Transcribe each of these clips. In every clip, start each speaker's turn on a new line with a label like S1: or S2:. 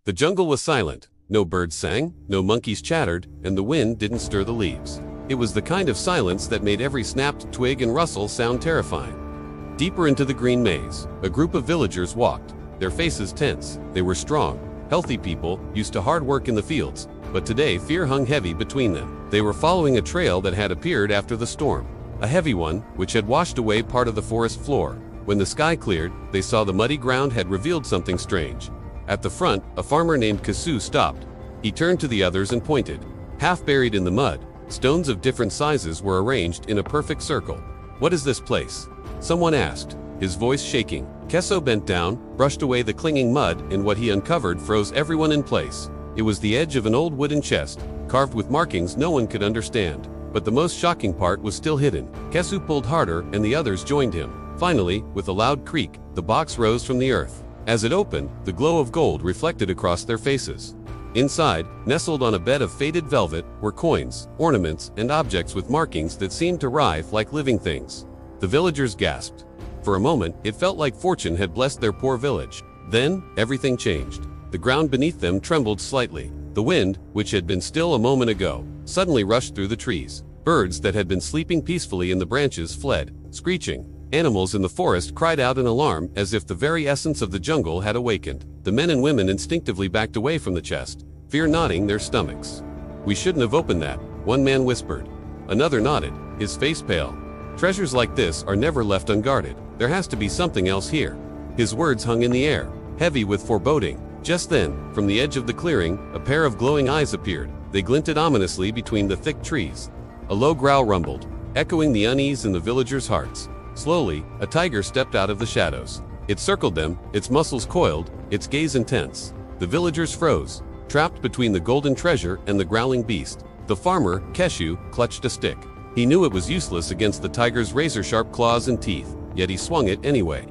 S1: The jungle was silent. No birds sang, no monkeys chattered, and the wind didn't stir the leaves. It was the kind of silence that made every snapped twig and rustle sound terrifying. Deeper into the green maze, a group of villagers walked, their faces tense. They were strong, healthy people, used to hard work in the fields, but today fear hung heavy between them. They were following a trail that had appeared after the storm, a heavy one, which had washed away part of the forest floor. When the sky cleared, they saw the muddy ground had revealed something strange. At the front, a farmer named Kasu stopped. He turned to the others and pointed. Half buried in the mud, stones of different sizes were arranged in a perfect circle. "What is this place?" someone asked, his voice shaking. Kesso bent down, brushed away the clinging mud, and what he uncovered froze everyone in place. It was the edge of an old wooden chest, carved with markings no one could understand. But the most shocking part was still hidden. Kesso pulled harder, and the others joined him. Finally, with a loud creak, the box rose from the earth. As it opened, the glow of gold reflected across their faces. Inside, nestled on a bed of faded velvet, were coins, ornaments, and objects with markings that seemed to writhe like living things. The villagers gasped. For a moment, it felt like fortune had blessed their poor village. Then, everything changed. The ground beneath them trembled slightly. The wind, which had been still a moment ago, suddenly rushed through the trees. Birds that had been sleeping peacefully in the branches fled, screeching. Animals in the forest cried out in alarm as if the very essence of the jungle had awakened. The men and women instinctively backed away from the chest, fear knotting their stomachs. "We shouldn't have opened that," one man whispered. Another nodded, his face pale. "Treasures like this are never left unguarded. There has to be something else here." His words hung in the air, heavy with foreboding. Just then, from the edge of the clearing, a pair of glowing eyes appeared. They glinted ominously between the thick trees. A low growl rumbled, echoing the unease in the villagers' hearts. Slowly, a tiger stepped out of the shadows. It circled them, its muscles coiled, its gaze intense. The villagers froze, trapped between the golden treasure and the growling beast. The farmer, Keshu, clutched a stick. He knew it was useless against the tiger's razor-sharp claws and teeth, yet he swung it anyway.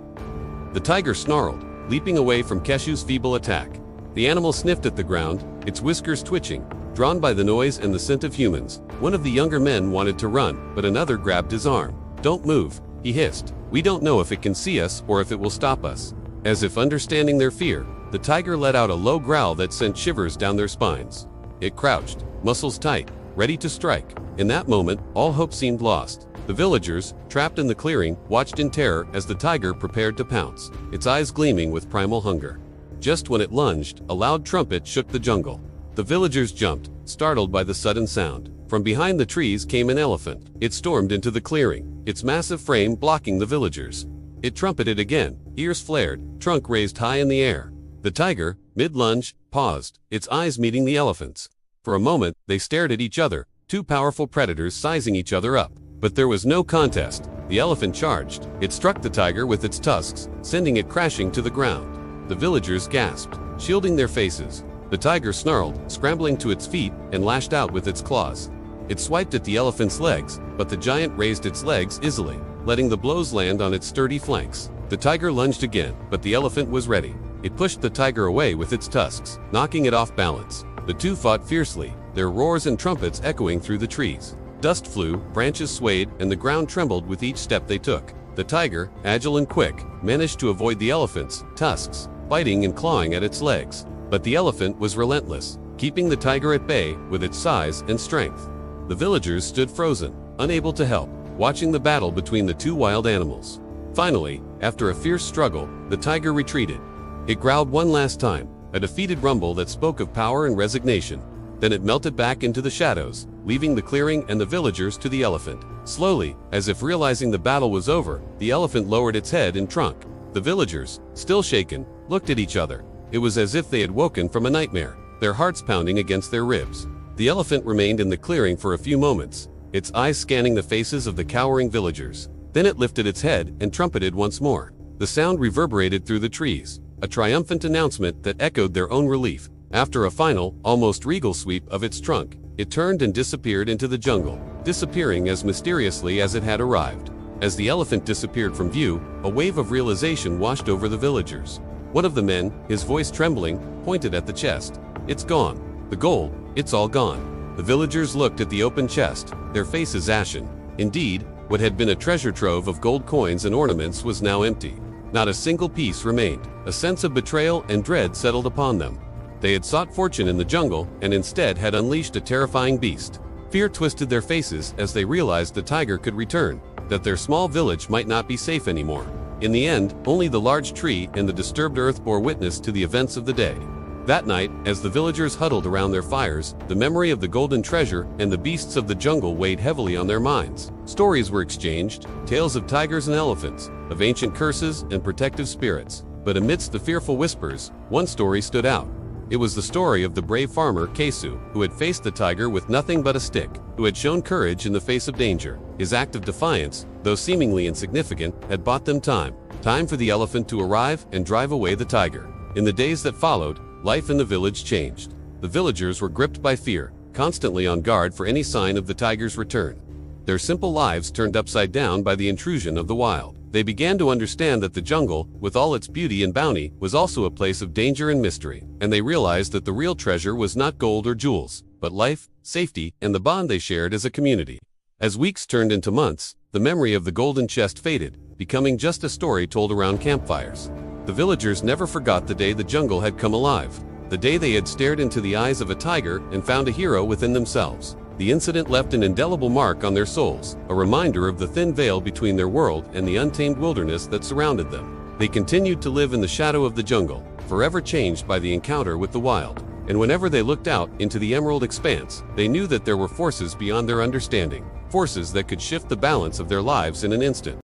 S1: The tiger snarled, leaping away from Keshu's feeble attack. The animal sniffed at the ground, its whiskers twitching, drawn by the noise and the scent of humans. One of the younger men wanted to run, but another grabbed his arm. "Don't move," he hissed. "We don't know if it can see us or if it will stop us." As if understanding their fear, the tiger let out a low growl that sent shivers down their spines. It crouched, muscles tight, ready to strike. In that moment, all hope seemed lost. The villagers, trapped in the clearing, watched in terror as the tiger prepared to pounce, its eyes gleaming with primal hunger. Just when it lunged, a loud trumpet shook the jungle. The villagers jumped, startled by the sudden sound. From behind the trees came an elephant. It stormed into the clearing, its massive frame blocking the villagers. It trumpeted again, ears flared, trunk raised high in the air. The tiger, mid-lunge, paused, its eyes meeting the elephant's. For a moment, they stared at each other, two powerful predators sizing each other up. But there was no contest. The elephant charged. It struck the tiger with its tusks, sending it crashing to the ground. The villagers gasped, shielding their faces. The tiger snarled, scrambling to its feet, and lashed out with its claws. It swiped at the elephant's legs, but the giant raised its legs easily, letting the blows land on its sturdy flanks. The tiger lunged again, but the elephant was ready. It pushed the tiger away with its tusks, knocking it off balance. The two fought fiercely, their roars and trumpets echoing through the trees. Dust flew, branches swayed, and the ground trembled with each step they took. The tiger, agile and quick, managed to avoid the elephant's tusks, biting and clawing at its legs. But the elephant was relentless, keeping the tiger at bay with its size and strength. The villagers stood frozen, unable to help, watching the battle between the two wild animals. Finally, after a fierce struggle, the tiger retreated. It growled one last time, a defeated rumble that spoke of power and resignation. Then it melted back into the shadows, leaving the clearing and the villagers to the elephant. Slowly, as if realizing the battle was over, the elephant lowered its head and trunk. The villagers, still shaken, looked at each other. It was as if they had woken from a nightmare, their hearts pounding against their ribs. The elephant remained in the clearing for a few moments, its eyes scanning the faces of the cowering villagers. Then it lifted its head and trumpeted once more. The sound reverberated through the trees, a triumphant announcement that echoed their own relief. After a final, almost regal sweep of its trunk, it turned and disappeared into the jungle, disappearing as mysteriously as it had arrived. As the elephant disappeared from view, a wave of realization washed over the villagers. One of the men, his voice trembling, pointed at the chest. "It's gone. The gold, it's all gone." The villagers looked at the open chest, their faces ashen. Indeed, what had been a treasure trove of gold coins and ornaments was now empty. Not a single piece remained. A sense of betrayal and dread settled upon them. They had sought fortune in the jungle and instead had unleashed a terrifying beast. Fear twisted their faces as they realized the tiger could return, that their small village might not be safe anymore. In the end, only the large tree and the disturbed earth bore witness to the events of the day. That night, as the villagers huddled around their fires, the memory of the golden treasure and the beasts of the jungle weighed heavily on their minds. Stories were exchanged, tales of tigers and elephants, of ancient curses and protective spirits. But amidst the fearful whispers, one story stood out. It was the story of the brave farmer, Kesu, who had faced the tiger with nothing but a stick, who had shown courage in the face of danger. His act of defiance, though seemingly insignificant, had bought them time. Time for the elephant to arrive and drive away the tiger. In the days that followed, life in the village changed. The villagers were gripped by fear, constantly on guard for any sign of the tiger's return. Their simple lives turned upside down by the intrusion of the wild. They began to understand that the jungle, with all its beauty and bounty, was also a place of danger and mystery, and they realized that the real treasure was not gold or jewels, but life, safety, and the bond they shared as a community. As weeks turned into months, the memory of the golden chest faded, becoming just a story told around campfires. The villagers never forgot the day the jungle had come alive, the day they had stared into the eyes of a tiger and found a hero within themselves. The incident left an indelible mark on their souls, a reminder of the thin veil between their world and the untamed wilderness that surrounded them. They continued to live in the shadow of the jungle, forever changed by the encounter with the wild. And whenever they looked out into the emerald expanse, they knew that there were forces beyond their understanding, forces that could shift the balance of their lives in an instant.